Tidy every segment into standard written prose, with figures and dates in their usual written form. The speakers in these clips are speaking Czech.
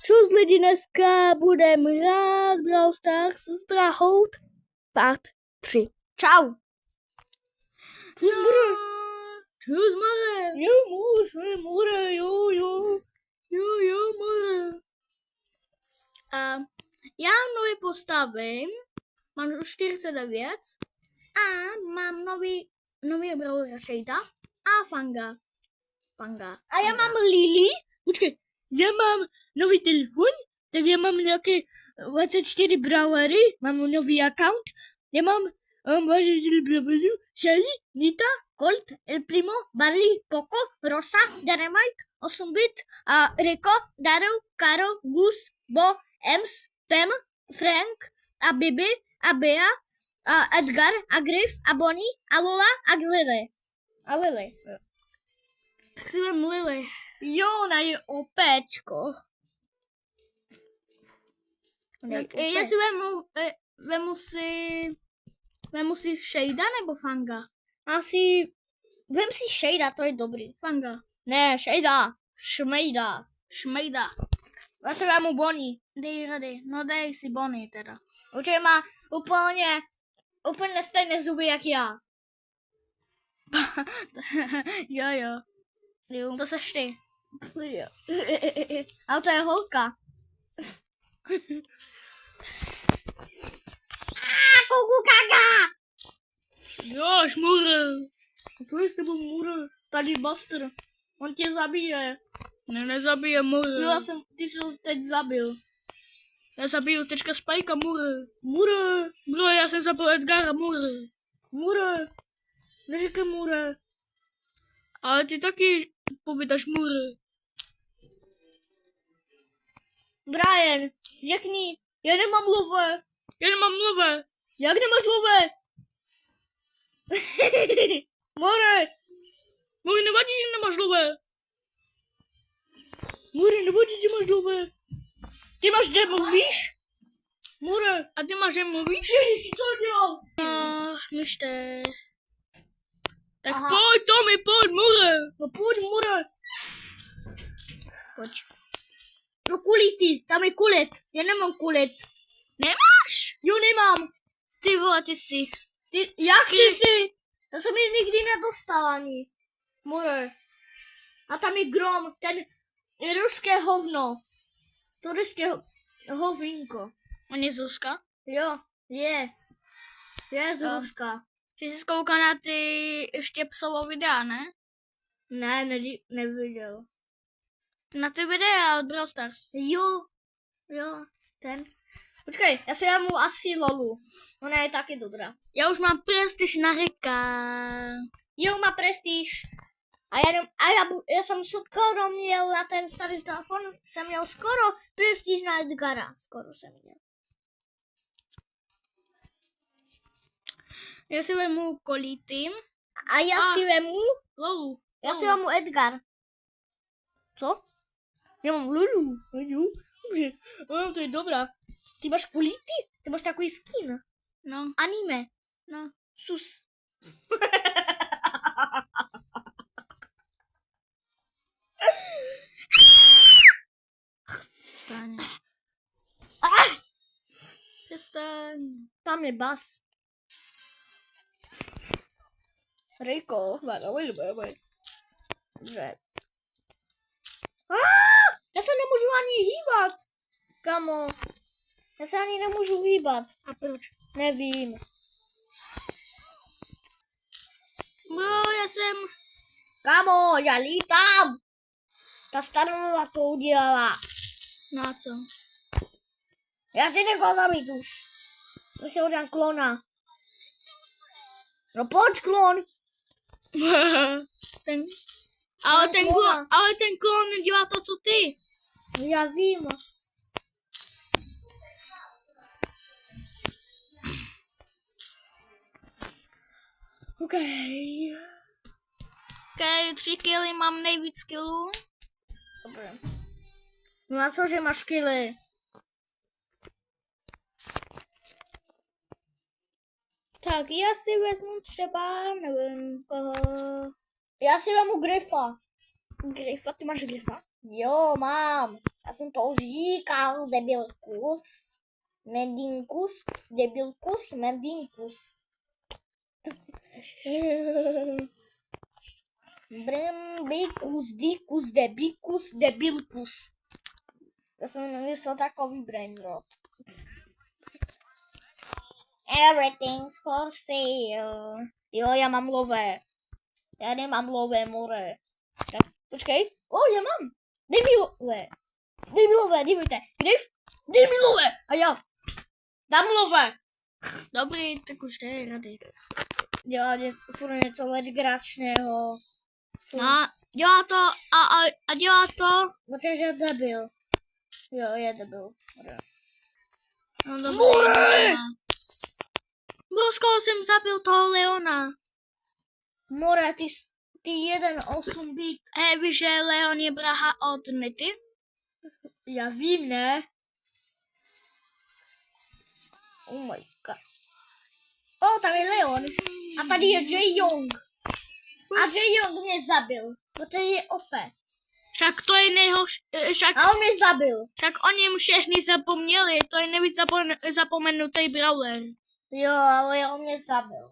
Čus lidi, dneska budem hrát Brawl Stars s Brahou part 3. Čau. Čus more. Čus more. Jo, more, jo, more. A já nově postavím, mám 49 a mám nový Brawlera Shada a Fanga. A já mám Lily. Počkej, já mám nový telefon, tak já mám nějaké 24 brawlery, mám nový account, já mám Shelly, Nita, Colt, El Primo, Barley, Poco, Rosa, Dynamite, 8-bit, a Rico, Daryl, Carol, Goose, Bo, Ems, Pam, Frank, a Bibi, a Bea, a Edgar, a Griff, a Bonnie, a Lola, a Lily. Tak si vem Lily. Jo, ona je OPčko. Já si vemu si Shada nebo Fanga? Vem si Shada, to je dobrý. Fanga. Ne, Shada. Šmejda. Já si vemu Bonnie. Dej si Bonnie teda. Určitě má úplně stejné zuby jak já. Jo. To seš ty. Jo. Ale to je holka. Kukukaga! Jo, šmure. Co je s tebou mure? Tady Buster. On tě zabije. Nezabije mure. Ty jsi ho teď zabil. Já zabiju teďka Spajka mure. Bro, já jsem zabil Edgara mure. Neříkej mure. Ale ty taky pobytaš mure. Brian, řekni, já nemám love. Jak nemáš love? More, nevadí, že nemáš love. More, nevadí, že máš love. Ty máš demo, víš? More, a ty máš demo, víš? Ježiši, co dělal? Myšte. Tak aha. Pojď, Tommy, pojď, More. No pojď, More. Pojď. No kulity, tam je kulit. Já nemám kulit. Nemáš? Jo, nemám. Ty vole, ty jsi. Jak ty jsi? Já jsem ji nikdy nedostal ani. More. A tam je Grom, ten je ruské hovno. To ruské hovínko. On je z Ruska? Jo, je. Je z Ruska. Ty jsi zkoukal na ty Štěpsovo videa, ne? Ne, neviděl. Na ty videa od Brawl Stars. Jo, ten. Počkej, já si vezmu asi Lolu. Ona je taky dobrá. Já už mám prestiž na Rika. Jo, má prestiž. A já jsem skoro měl na ten starý telefon, jsem měl skoro prestiž na Edgara. Skoro jsem měl. Já si vezmu Kolity. A já si vezmu Lolu. Já si vezmu Edgar. Co? Já mám Lulu. Dobře. To je dobrá. Ty máš Kolity? Ty máš takový skin. No. Anime. No. Sus. Přestaň. Tam je Bas. Rico, dobře. Já se nemůžu ani hýbat, kamo. Já se ani nemůžu hýbat. A proč? Nevím. No, já jsem... Kamo, já lítám. Ta staronová to udělala. No a co? Já ti někoho zabít už. Já si hodám klona. No pojď, klon. Ale ten klon nedělá to, co ty. Já vím. OK, 3 killy, mám nejvíc killů. Dobře. No a co, že máš killy? Tak, já si vezmu třeba, nevím koho. Já si vezmu Griffa. Ty máš Griffa? Jo, mám. Já jsem to už říkal, debilkus. Medinkus, debilkus, medinkus. Brimbikus, dikus, debikus, debilkus. Já jsem nemyslel takový brain rot. Everything's for sale. Jo, já mám lové. Já nemám lové more. Tak, počkej. Já mám. Dej mi lové. Dejte. Dej mi lové. A já dám lové. Dobrý, tak už dej rady. Dělá furt něco legračného. No, dělá to a dělá to. Protože je debil. Jo, je debil. No dobrý. Bosko, jsem zabil toho Leona. More, ty 1.8 bit. Víš, že Leon je braha od Nety? Já vím, ne? Oh my god. Tam je Leon. A tady je Jae Young. A Jae Young mě zabil. Protože je OP. Však to je nejhorší. A on mě zabil. Však o něm všechny zapomněli. To je nejvíc zapomenutý brawler. Jo, ale on mě zabil.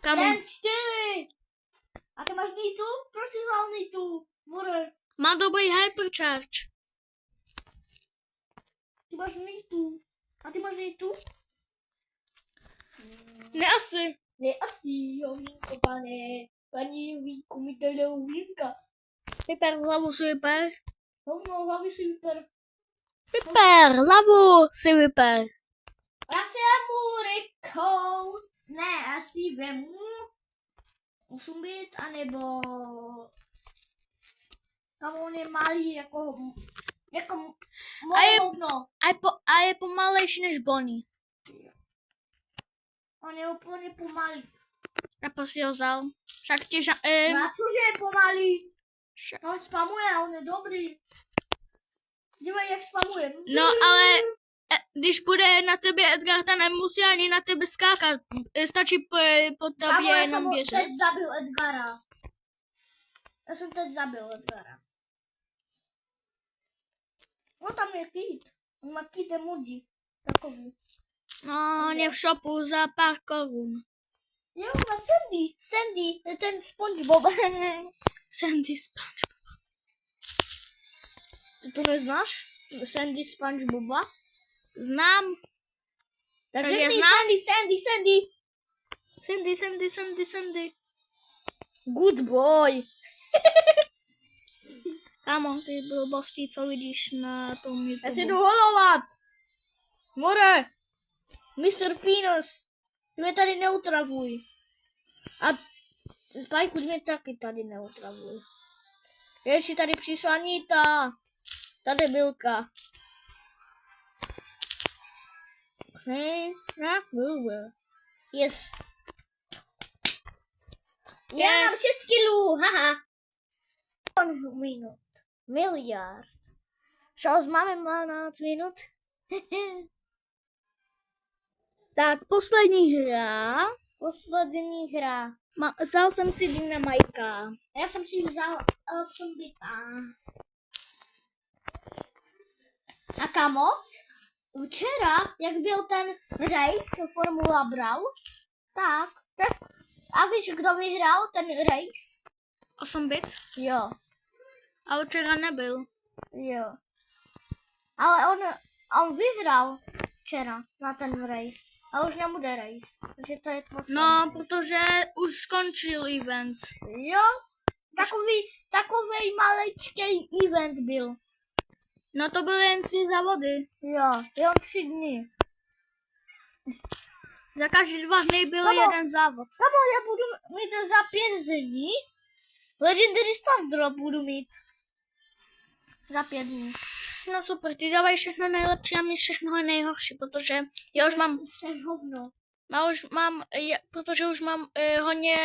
Ten 4. A ty máš Nitu? Proč jsi vzal Nitu? More. Má dobrý hypercharge. Ty máš Nitu. A ty máš Nitu? Ne asi. Ne asi, Jovínko, pane. Paní Jovínku, mi to jde Jovínka. Piper, hlavu si vyper. Hovno, hlavy si vyper. Piper, hlavu si vyper. Já si vemu Rikou. Ne, asi vemu. Musím být, anebo... Tam on je malý, jako moje hovno. A je pomalejší než Bonnie. On je úplně pomalý. Já prostě ho vzal. Však těž... Na cože je pomalý? On spamuje, on je dobrý. Dívej, jak spamuje. No ale... Když bude na tebe Edgar, ta nemusí ani na tebe skákat. Stačí po tobě jenom běžet. Já jsem teď zabil Edgara. No tam je Kit. On má Kit emoji. Takový. No, on je v shopu za pár korun. Jo, má Sandy. Sandy, je ten SpongeBob. Sandy SpongeBob. Ty to neznáš? Sandy SpongeBoba? Znám. Tak řekni Sandy. Good boy. Kámo, ty blbosti, co vidíš na tom YouTube. Já si jdu holovat. More. Mr. Penis. Ty mě tady neutravuj. A Spajku, ty mě taky tady neutravuj. Ještě tady přišla Nita. Ta debilka. Yes. Já mám 6 kilů, haha. Minut. Miliard. Čas, máme 12 minut. Tak, poslední hra. Vzal jsem si Dynamajka. Já jsem si vzal Elsombita. A kamo? Včera, jak byl ten race Formula Brawl, tak. A víš, kdo vyhrál ten race? 8-bit? Jo. A včera nebyl. Jo. Ale on vyhrál včera na ten race. A už nebude race. Takže to je poslední. No, protože už skončil event. Jo. Takový maličký event byl. No to byly jen 3 závody. Jo, jen 3 dny. Za každý 2 dny byl jeden závod. Kamo, já budu mít za 5 dní. Legendary Star Drop budu mít. Za 5 dní. No super, ty dávají všechno nejlepší a mě všechno nejhorší, protože já už mám... Jsi hovno. Protože už mám hodně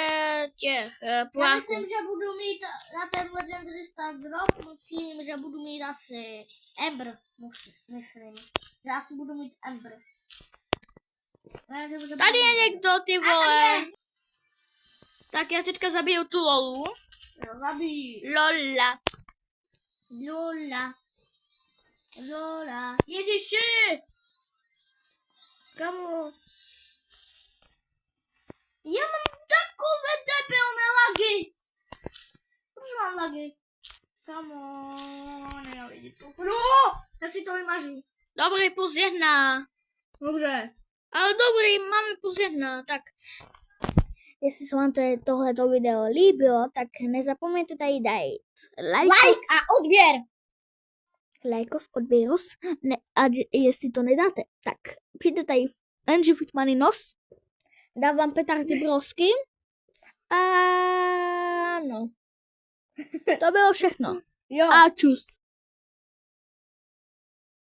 těch pláků. Já myslím, že budu mít na ten Legendary Star Drop, myslím, že budu mít asi Ember. Myslím, že asi budu mít Ember. Tady je někdo, ty vole. Tak já teďka zabiju tu Lolu. Jo, zabij. Lola. Lola. Ježiši! Kamo? Ja mám takové debilné lagy. Proč mám lagy? Kamo, nenávidím to. No, ja si to vymažu. Dobrý, plus 1. Dobře. Ale dobrý, máme plus 1, tak. Jestli se vám tohleto video líbilo, tak nezapomeňte tady dát like a odběr. Lajkos, odběros. Ne, a jestli to nedáte, tak přijde tady Angie Fitmany nos, dám vám petardy brosky a no. To bylo všechno. Jo. A čus.